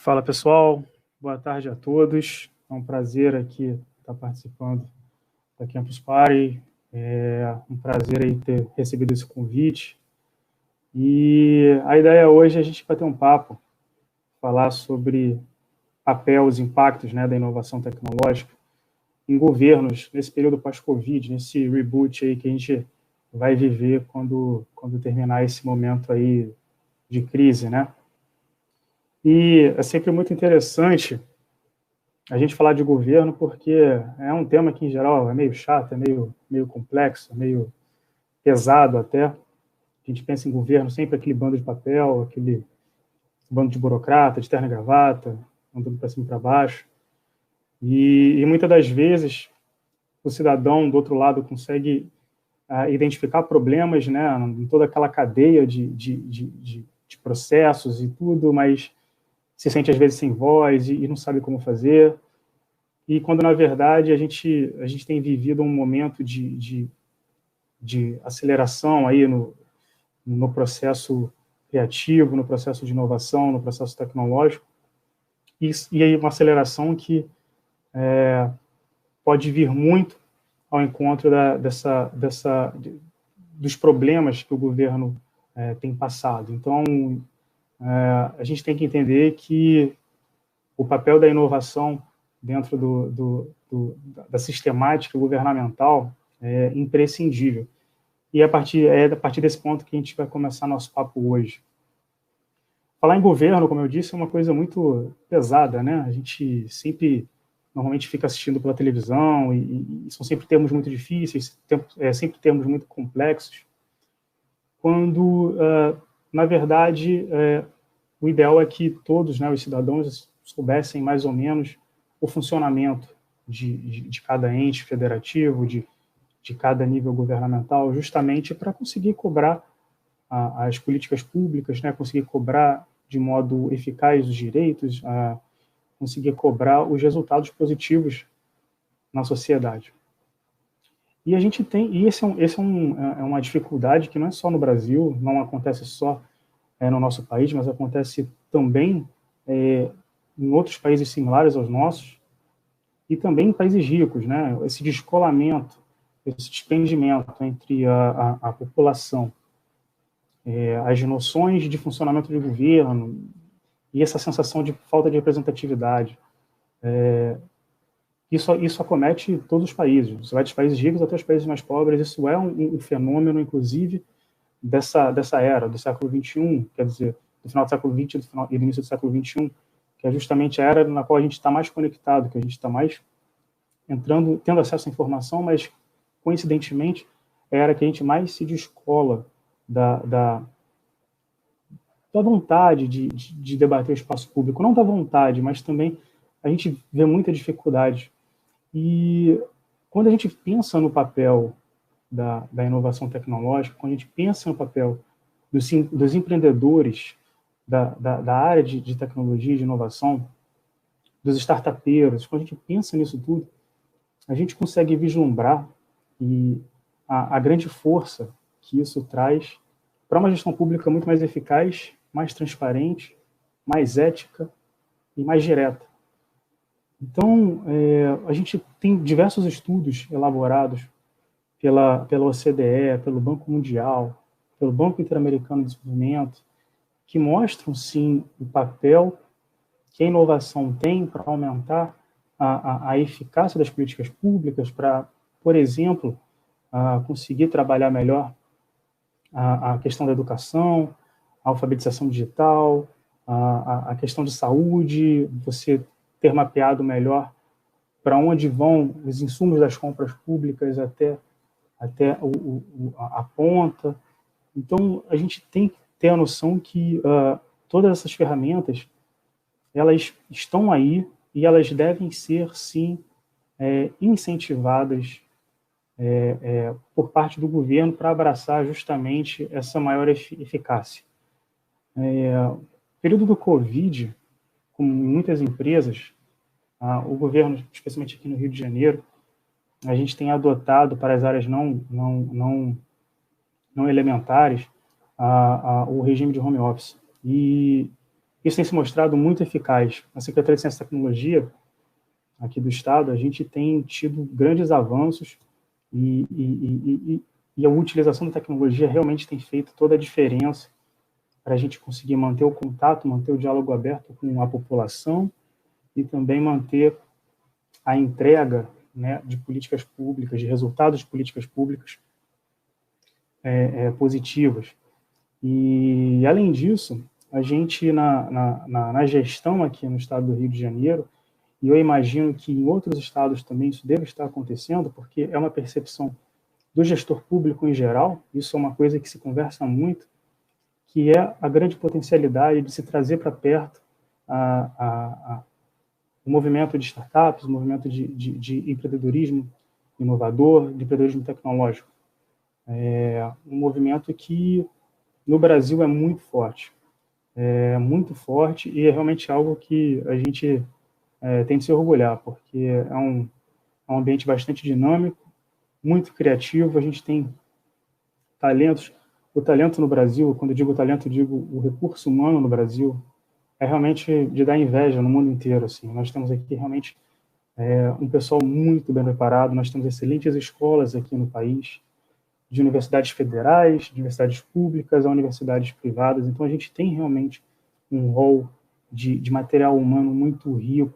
Fala pessoal, boa tarde a todos. É um prazer aqui estar participando da Campus Party. É um prazer aí ter recebido esse convite. E a ideia hoje é a gente bater um papo, falar sobre papel, os impactos, né, da inovação tecnológica em governos nesse período pós-Covid, nesse reboot aí que a gente vai viver quando terminar esse momento aí de crise, né? E é sempre muito interessante a gente falar de governo porque é um tema que, em geral, é meio chato, é meio complexo, é meio pesado até. A gente pensa em governo sempre aquele bando de papel, aquele bando de burocrata, de terno e gravata, andando para cima e para baixo. E muitas das vezes o cidadão do outro lado consegue identificar problemas, né, em toda aquela cadeia de processos e tudo, mas se sente às vezes sem voz e não sabe como fazer. E quando, na verdade, a gente tem vivido um momento de aceleração aí no processo criativo, no processo de inovação, no processo tecnológico, e aí uma aceleração que pode vir muito ao encontro dos problemas que o governo tem passado. Então, a gente tem que entender que o papel da inovação dentro da sistemática governamental é imprescindível. E a partir desse ponto que a gente vai começar nosso papo hoje. Falar em governo, como eu disse, é uma coisa muito pesada, né? A gente sempre, normalmente, fica assistindo pela televisão e são sempre termos muito difíceis, sempre termos muito complexos, quando, na verdade, o ideal é que todos, né, os cidadãos, soubessem mais ou menos o funcionamento de cada ente federativo, de cada nível governamental, justamente para conseguir cobrar as políticas públicas, né, conseguir cobrar de modo eficaz os direitos, conseguir cobrar os resultados positivos na sociedade. E a gente tem, e esse é uma dificuldade que não é só no Brasil, não acontece só no nosso país, mas acontece também em outros países similares aos nossos, e também em países ricos, né? Esse descolamento, esse desprendimento entre a população, as noções de funcionamento de governo e essa sensação de falta de representatividade. Isso acomete todos os países. Você vai dos países ricos até os países mais pobres. Isso é um fenômeno, inclusive, dessa era, do século XXI, quer dizer, do final do século XX e do início do século XXI, que é justamente a era na qual a gente está mais conectado, que a gente está mais tendo acesso à informação, mas, coincidentemente, é a era que a gente mais se descola da vontade de debater o espaço público. Não da vontade, mas também a gente vê muita dificuldade. E quando a gente pensa no papel da inovação tecnológica, quando a gente pensa no papel dos empreendedores da área de tecnologia e de inovação, dos startupeiros, quando a gente pensa nisso tudo, a gente consegue vislumbrar a grande força que isso traz para uma gestão pública muito mais eficaz, mais transparente, mais ética e mais direta. Então, a gente tem diversos estudos elaborados pela OCDE, pelo Banco Mundial, pelo Banco Interamericano de Desenvolvimento, que mostram, sim, o papel que a inovação tem para aumentar a eficácia das políticas públicas, para, por exemplo, conseguir trabalhar melhor a questão da educação, a alfabetização digital, a questão de saúde, você ter mapeado melhor para onde vão os insumos das compras públicas até a ponta. Então, a gente tem que ter a noção que todas essas ferramentas, elas estão aí e elas devem ser, sim, incentivadas por parte do governo para abraçar justamente essa maior eficácia. No período do Covid, como em muitas empresas, o governo, especialmente aqui no Rio de Janeiro, a gente tem adotado para as áreas não elementares o regime de home office. E Isso tem se mostrado muito eficaz. Na Secretaria de Ciência e Tecnologia, aqui do Estado, a gente tem tido grandes avanços e a utilização da tecnologia realmente tem feito toda a diferença para a gente conseguir manter o contato, manter o diálogo aberto com a população e também manter a entrega, né, de políticas públicas, de resultados de políticas públicas positivas. E, além disso, a gente, na gestão aqui no estado do Rio de Janeiro, e eu imagino que em outros estados também isso deve estar acontecendo, porque é uma percepção do gestor público em geral, isso é uma coisa que se conversa muito, que é a grande potencialidade de se trazer para perto o movimento de startups, o movimento de empreendedorismo inovador, de empreendedorismo tecnológico. É um movimento que no Brasil é muito forte e é realmente algo que a gente tem de se orgulhar, porque é um ambiente bastante dinâmico, muito criativo, a gente tem talentos. O talento no Brasil, quando eu digo talento, eu digo o recurso humano no Brasil, é realmente de dar inveja no mundo inteiro. Assim. Nós temos aqui realmente um pessoal muito bem preparado, nós temos excelentes escolas aqui no país, de universidades federais, de universidades públicas a universidades privadas. Então, a gente tem realmente um rol de material humano muito rico.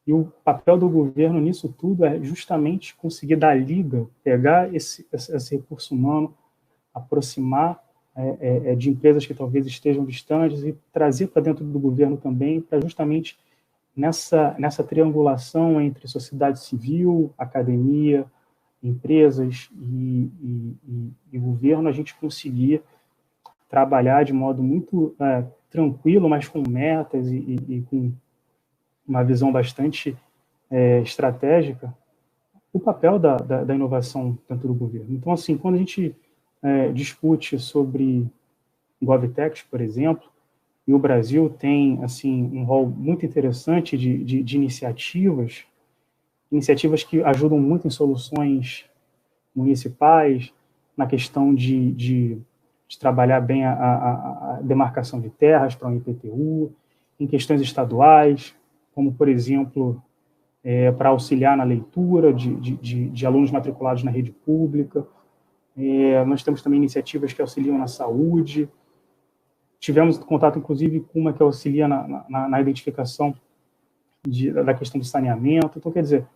E o papel do governo nisso tudo é justamente conseguir dar liga, pegar esse recurso humano, aproximar de empresas que talvez estejam distantes e trazer para dentro do governo também, para justamente nessa triangulação entre sociedade civil, academia, empresas e governo, a gente conseguir trabalhar de modo muito tranquilo, mas com metas e com uma visão bastante estratégica, o papel da inovação dentro do governo. Então, assim, quando a gente discute sobre GovTech, por exemplo, e o Brasil tem assim um rol muito interessante de iniciativas que ajudam muito em soluções municipais, na questão de trabalhar bem a demarcação de terras para o IPTU, em questões estaduais, como, por exemplo, para auxiliar na leitura de alunos matriculados na rede pública. Nós temos também iniciativas que auxiliam na saúde. Tivemos contato, inclusive, com uma que auxilia na identificação da questão do saneamento. Então, quer dizer,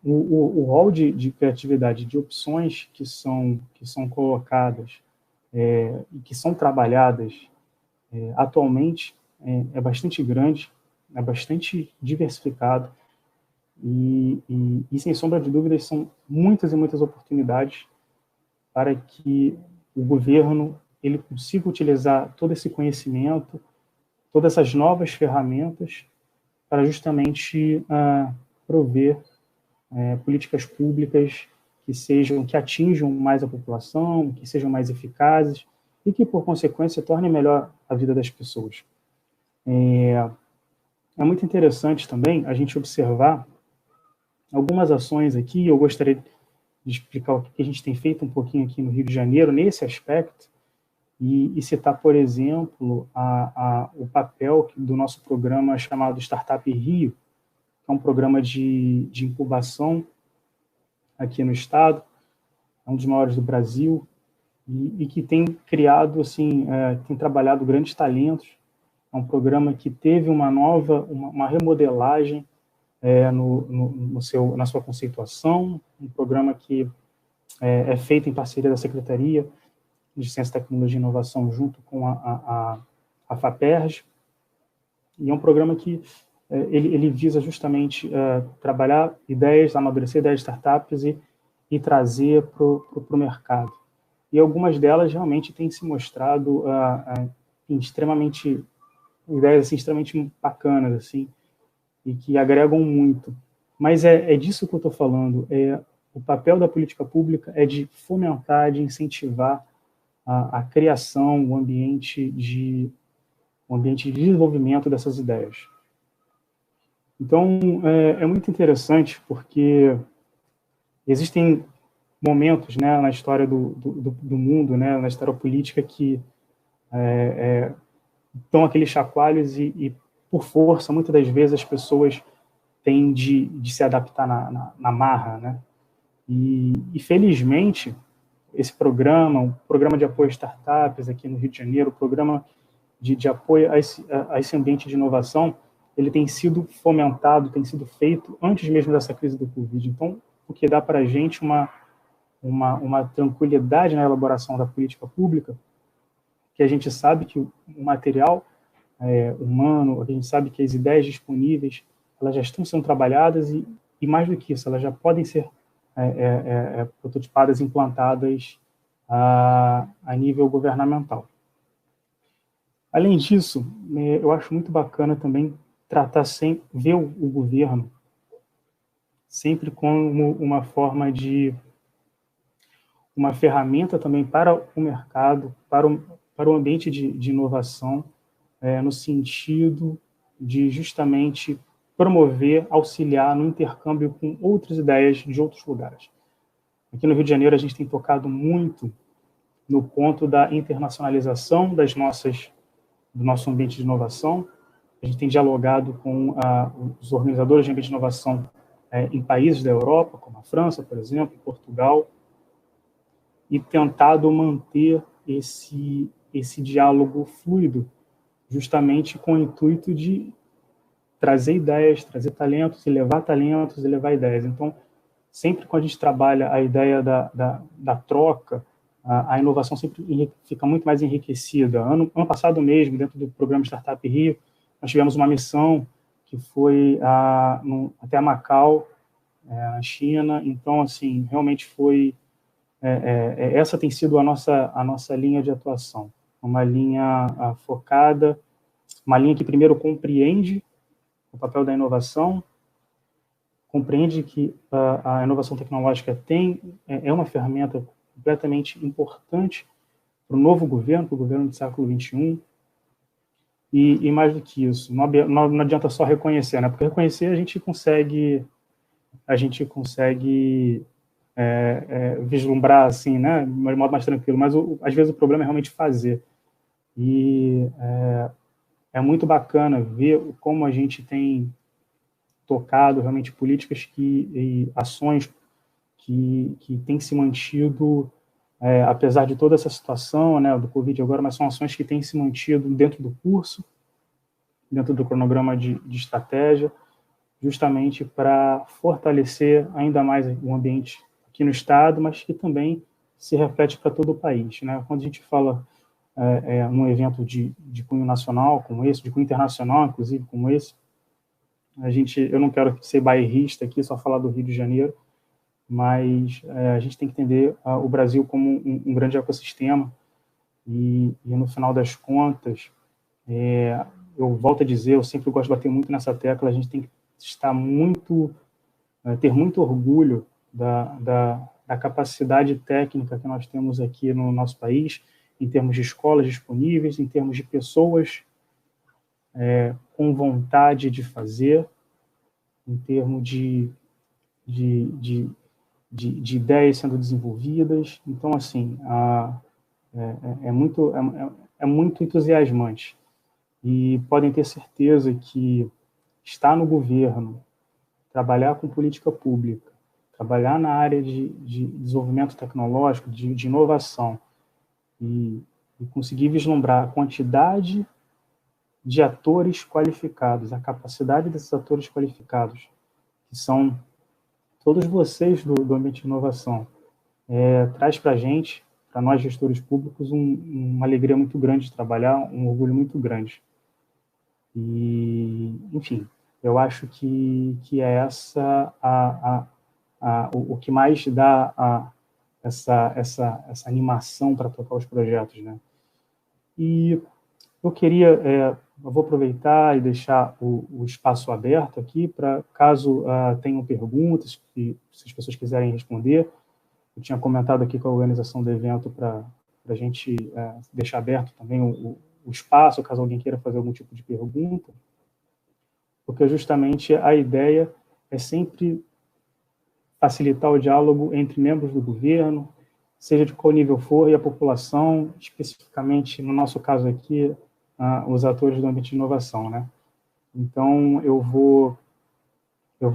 o rol de criatividade, de opções que são colocadas e que são trabalhadas atualmente é bastante grande, é bastante diversificado e, sem sombra de dúvidas, são muitas e muitas oportunidades para que o governo ele consiga utilizar todo esse conhecimento, todas essas novas ferramentas para justamente prover políticas públicas que atinjam mais a população, que sejam mais eficazes e que, por consequência, tornem melhor a vida das pessoas. É muito interessante também a gente observar algumas ações aqui. Eu gostaria de explicar o que a gente tem feito um pouquinho aqui no Rio de Janeiro nesse aspecto e citar, por exemplo, o papel do nosso programa chamado Startup Rio, que é um programa de incubação aqui no estado, é um dos maiores do Brasil, e que tem criado, assim, tem trabalhado grandes talentos. É um programa que teve uma remodelagem na sua conceituação, um programa que é feito em parceria da Secretaria de Ciência, Tecnologia e Inovação junto com a FAPERJ, e é um programa que ele visa justamente trabalhar ideias, amadurecer ideias de startups e trazer para o mercado. E algumas delas realmente têm se mostrado ideias assim, extremamente bacanas, assim, e que agregam muito. Mas é disso que eu estou falando. O papel da política pública é de fomentar, de incentivar a criação, o ambiente de desenvolvimento dessas ideias. Então, é muito interessante porque existem momentos, né, na história do mundo, né, na história política, que dão aqueles chacoalhos e, por força, muitas das vezes as pessoas têm de se adaptar na marra, né? E felizmente, esse programa, o programa de apoio a startups aqui no Rio de Janeiro, o programa de apoio a esse ambiente de inovação, ele tem sido fomentado, tem sido feito antes mesmo dessa crise do Covid. Então, o que dá para a gente uma tranquilidade na elaboração da política pública, que a gente sabe que o material humano, a gente sabe que as ideias disponíveis, elas já estão sendo trabalhadas e mais do que isso, elas já podem ser prototipadas, implantadas a nível governamental. Além disso, eu acho muito bacana também tratar sempre, ver o governo sempre como uma forma de uma ferramenta também para o mercado, para o ambiente de inovação, no sentido de justamente promover, auxiliar no intercâmbio com outras ideias de outros lugares. Aqui no Rio de Janeiro, a gente tem tocado muito no ponto da internacionalização do nosso ambiente de inovação. A gente tem dialogado com os organizadores de ambiente de inovação em países da Europa, como a França, por exemplo, Portugal, e tentado manter esse diálogo fluido, justamente com o intuito de trazer ideias, trazer talentos, e levar ideias. Então, sempre quando a gente trabalha a ideia da troca, a inovação sempre fica muito mais enriquecida. Ano passado mesmo, dentro do programa Startup Rio, nós tivemos uma missão que foi até Macau, na China. Então, assim, realmente foi... essa tem sido a nossa linha de atuação. Uma linha focada, uma linha que primeiro compreende o papel da inovação, compreende que a inovação tecnológica é uma ferramenta completamente importante para o novo governo, para o governo do século XXI, e mais do que isso, não adianta só reconhecer, né? Porque reconhecer a gente consegue vislumbrar assim, né, de modo mais tranquilo, mas às vezes o problema é realmente fazer. E é muito bacana ver como a gente tem tocado realmente políticas e ações que têm se mantido, apesar de toda essa situação, né, do Covid agora, mas são ações que têm se mantido dentro do curso, dentro do cronograma de estratégia, justamente para fortalecer ainda mais o ambiente aqui no Estado, mas que também se reflete para todo o país, né? Quando a gente fala num evento de cunho nacional como esse, de cunho internacional, inclusive, como esse, eu não quero ser bairrista aqui, só falar do Rio de Janeiro, mas a gente tem que entender o Brasil como um grande ecossistema e no final das contas, eu volto a dizer, eu sempre gosto de bater muito nessa tecla, a gente tem que ter muito orgulho da capacidade técnica que nós temos aqui no nosso país, em termos de escolas disponíveis, em termos de pessoas com vontade de fazer, em termos de ideias sendo desenvolvidas. Então, assim, é muito entusiasmante. E podem ter certeza que estar no governo, trabalhar com política pública, trabalhar na área de desenvolvimento tecnológico, de inovação, e conseguir vislumbrar a quantidade de atores qualificados, a capacidade desses atores qualificados, que são todos vocês do ambiente de inovação, traz para a gente, para nós gestores públicos, uma alegria muito grande de trabalhar, um orgulho muito grande. E, enfim, eu acho que é essa o que mais dá essa animação para tocar os projetos, né? E eu vou aproveitar e deixar o espaço aberto aqui para, caso tenham perguntas, se as pessoas quiserem responder. Eu tinha comentado aqui com a organização do evento para a gente deixar aberto também o espaço, caso alguém queira fazer algum tipo de pergunta, porque justamente a ideia é sempre facilitar o diálogo entre membros do governo, seja de qual nível for, e a população, especificamente, no nosso caso aqui, os atores do ambiente de inovação, né? Então, eu vou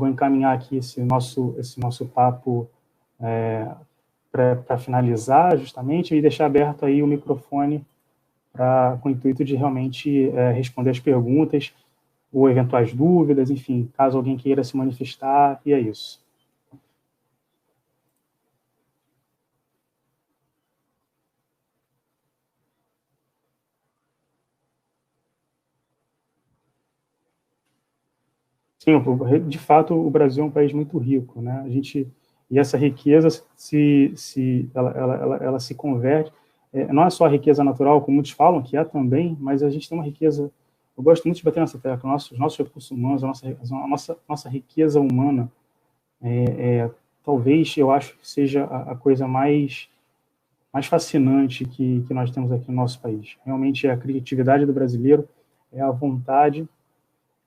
encaminhar aqui esse nosso papo para finalizar, justamente, e deixar aberto aí o microfone com o intuito de realmente responder as perguntas ou eventuais dúvidas, enfim, caso alguém queira se manifestar, e é isso. Sim, de fato, o Brasil é um país muito rico, né? E essa riqueza ela se converte, não é só a riqueza natural, como muitos falam, que é também, mas a gente tem uma riqueza. Eu gosto muito de bater nessa tecla. Os nossos recursos humanos, a nossa riqueza humana, talvez eu acho que seja a coisa mais fascinante que nós temos aqui no nosso país. Realmente é a criatividade do brasileiro, é a vontade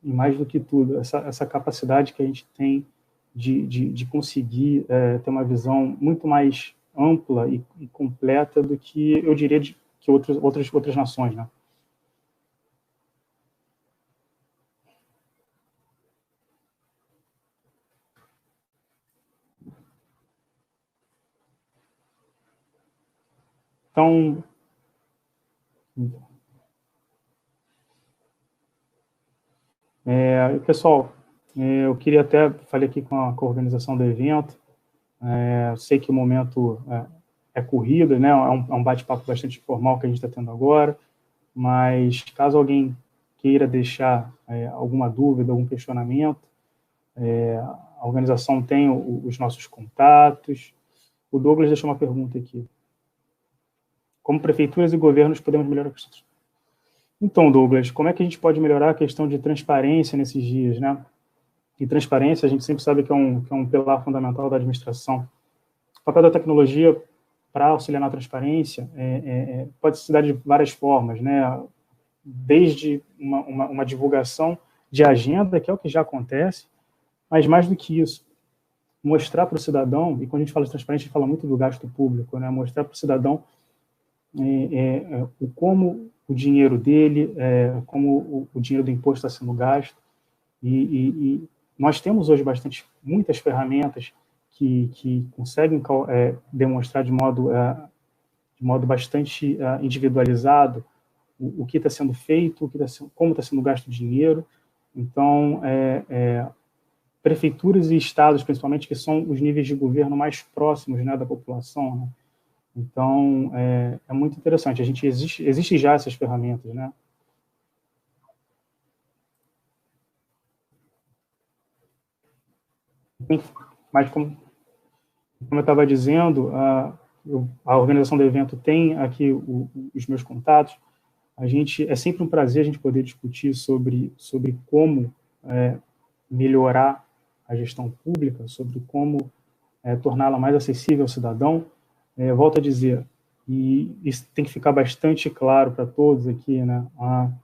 e, mais do que tudo, essa capacidade que a gente tem de conseguir ter uma visão muito mais ampla e completa do que, eu diria, que outras nações, né? Então, pessoal, eu queria até, falei aqui com a organização do evento, eu sei que o momento é corrido, né? É um bate-papo bastante informal que a gente está tendo agora, mas caso alguém queira deixar alguma dúvida, algum questionamento, a organização tem os nossos contatos. O Douglas deixou uma pergunta aqui. Como prefeituras e governos podemos melhorar a questão? Então, Douglas, como é que a gente pode melhorar a questão de transparência nesses dias, né? E transparência, a gente sempre sabe que é um pilar fundamental da administração. O papel da tecnologia para auxiliar na transparência pode se dar de várias formas, né? Desde uma divulgação de agenda, que é o que já acontece, mas mais do que isso, mostrar para o cidadão, e quando a gente fala de transparência, a gente fala muito do gasto público, né? Mostrar para o cidadão como o dinheiro dele, como o dinheiro do imposto está sendo gasto, e nós temos hoje muitas ferramentas que conseguem demonstrar de modo bastante individualizado o que está sendo feito, como está sendo gasto o dinheiro. Então, prefeituras e estados, principalmente, que são os níveis de governo mais próximos, né, da população, né? Então, é muito interessante. Existe já essas ferramentas, né? Mas, como eu estava dizendo, a organização do evento tem aqui os meus contatos. É sempre um prazer a gente poder discutir sobre como melhorar a gestão pública, sobre como torná-la mais acessível ao cidadão. Volto a dizer, e isso tem que ficar bastante claro para todos aqui, né? Quando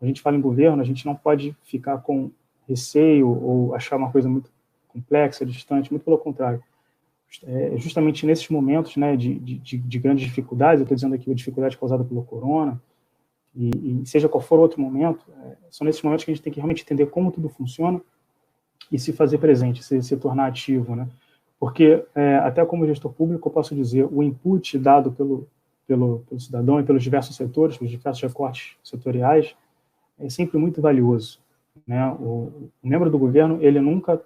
a gente fala em governo, a gente não pode ficar com receio ou achar uma coisa muito complexa, distante, muito pelo contrário. Justamente nesses momentos, né, de grandes dificuldades, eu estou dizendo aqui a dificuldade causada pelo corona, e seja qual for o outro momento, são nesses momentos que a gente tem que realmente entender como tudo funciona e se fazer presente, se tornar ativo, né? Porque, até como gestor público, eu posso dizer, o input dado pelo cidadão e pelos diversos setores, pelos diversos recortes setoriais, é sempre muito valioso, né? O membro do governo, ele nunca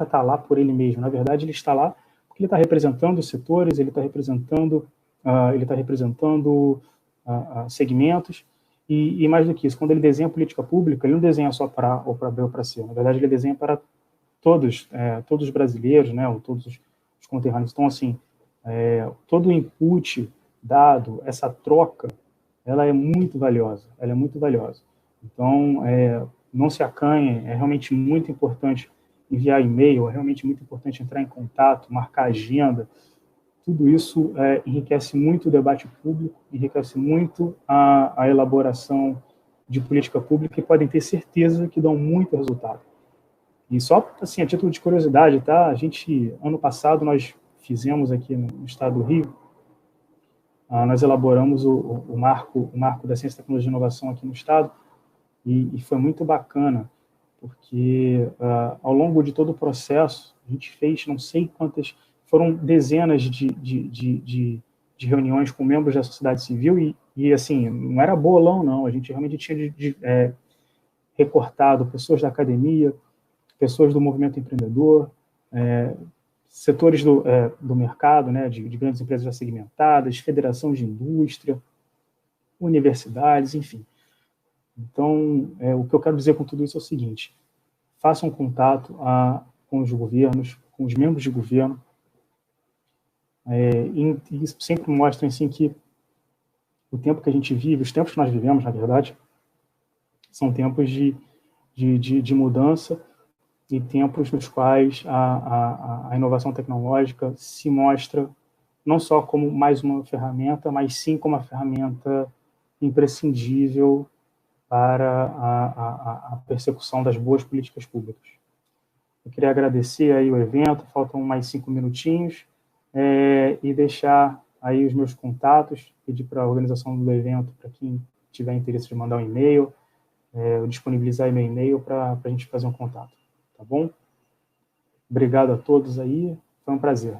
está lá por ele mesmo. Na verdade, ele está lá porque ele está representando os setores, ele está representando segmentos, e mais do que isso, quando ele desenha política pública, ele não desenha só para A ou para B ou para C. Na verdade, ele desenha para todos os brasileiros, né, ou todos os conterrâneos. Então, assim, todo o input dado, essa troca, ela é muito valiosa. Ela é muito valiosa. Então, não se acanhe, é realmente muito importante enviar e-mail, é realmente muito importante entrar em contato, marcar agenda. Tudo isso enriquece muito o debate público, enriquece muito a elaboração de política pública, e podem ter certeza que dão muito resultado. E só, assim, a título de curiosidade, tá? Ano passado, nós fizemos aqui no estado do Rio nós elaboramos o marco da ciência, tecnologia e inovação aqui no Estado, e foi muito bacana, porque ao longo de todo o processo, a gente fez não sei quantas, foram dezenas de reuniões com membros da sociedade civil, e assim, não era bolão, não, a gente realmente tinha recortado pessoas da academia, pessoas do movimento empreendedor, setores do mercado, né, de grandes empresas já segmentadas, federação de indústria, universidades, enfim. Então, o que eu quero dizer com tudo isso é o seguinte: façam contato com os governos, com os membros de governo, e sempre mostrem assim, que o tempo que a gente vive, os tempos que nós vivemos, na verdade, são tempos de mudança e tempos nos quais a inovação tecnológica se mostra não só como mais uma ferramenta, mas sim como uma ferramenta imprescindível para a persecução das boas políticas públicas. Eu queria agradecer aí o evento, faltam mais 5 minutinhos, e deixar aí os meus contatos, pedir para a organização do evento, para quem tiver interesse de mandar um e-mail, eu disponibilizar meu e-mail para a gente fazer um contato, tá bom? Obrigado a todos aí, foi um prazer.